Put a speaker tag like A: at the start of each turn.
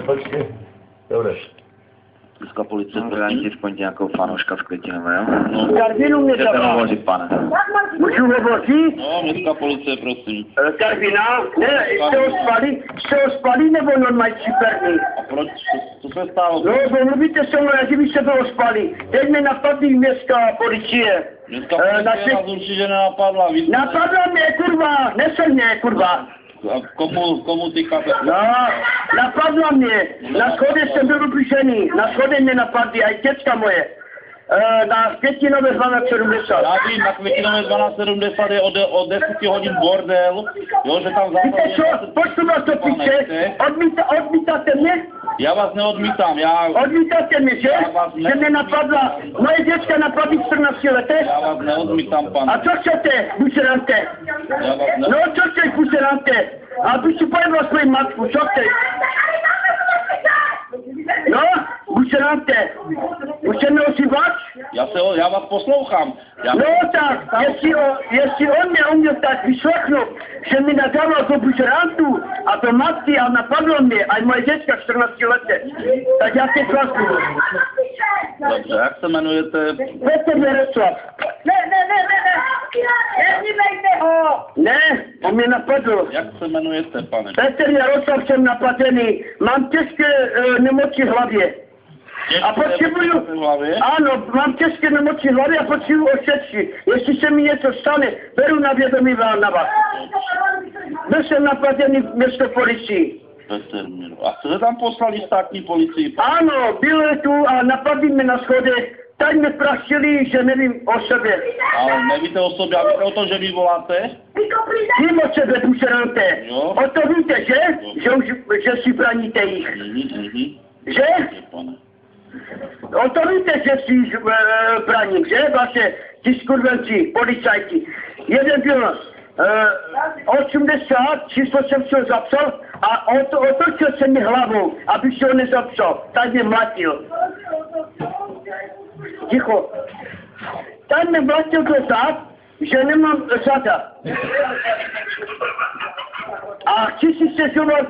A: Počkej. Dobre.
B: Česká policie pořádně v pondělí nějakou fanouška v Květinové, jo?
C: No,
B: Můžete hovořit, pane.
C: Můžu hovořit?
B: No, městská policie, prosím.
C: Karviná? Ne, jste ho spali nebo normální čiperný?
B: A proč? Co se stalo?
C: No, bo mluvíte se mnou, že byste toho spali. Teď mě napadli městská policie.
B: Městská policie nás určitě nenapadla.
C: Napadla mě, kurva, nesel mě, kurva.
B: A komu ty kafe?
C: No, napadla mě. Na schodě jsem byl ubližený. Na schodě mě napadly, aj děcka moje. Na Květinové 1270.
B: Já vím, na Květinové 1270 je od 10 hodin bordel, jo, že tam
C: Víte co, počtu vás to piče, odmítáte mě?
B: Já vás neodmítám,
C: Odmítáte mě, že? Že mě napadla, moje děcka napadly v 14 letech?
B: Já vás neodmítám, pane.
C: A co chcete, bušerante? No, co chceš, bušerante? Aby si pojebal svoji matku, co chceš? No, bušerante, už se neozýváš?
B: Já vás poslouchám.
C: No tak, jestli on mě uměl tak vyslechnout, že mi nadával do bušerantů a do matky a napadlo mě, a moje děcka 14 letech, tak já se klasnu.
B: Dobře, jak se jmenujete?
C: Petr Jaroslav. Ne, neznívejte ho! Ne, on mě napadl.
B: Jak se jmenujete, pane?
C: Petr Jaroslav, jsem napadený, mám těžké nemoci v hlavě. A potřebuju, ano, mám těžké nemoci v hlavě a potřebuju ošetřit. Jestli se mi něco stane, beru na vědomí na vás. Byl jsem napadený v městské policii.
B: A jste tam poslali státní policii?
C: Ano, byl tu a napadli mě na schodech. Tak mě praštili, že nevím o sobě.
B: Ale nevíte o sobě, a víte o tom, že vy voláte?
C: Vím o sebe, bušerante. O to víte, že? Že si braníte jich. Že? O to víte, že si braním, že? Vaše ti skurvenci, policajti. Jeden byl 80, číslo jsem si ho zapsal a otočil se mi hlavou, abych si ho nezapsal. Tak mě mlatil. Ticho. Tak mě mlatil do zad, že nemám zada. A chci si stěžovat,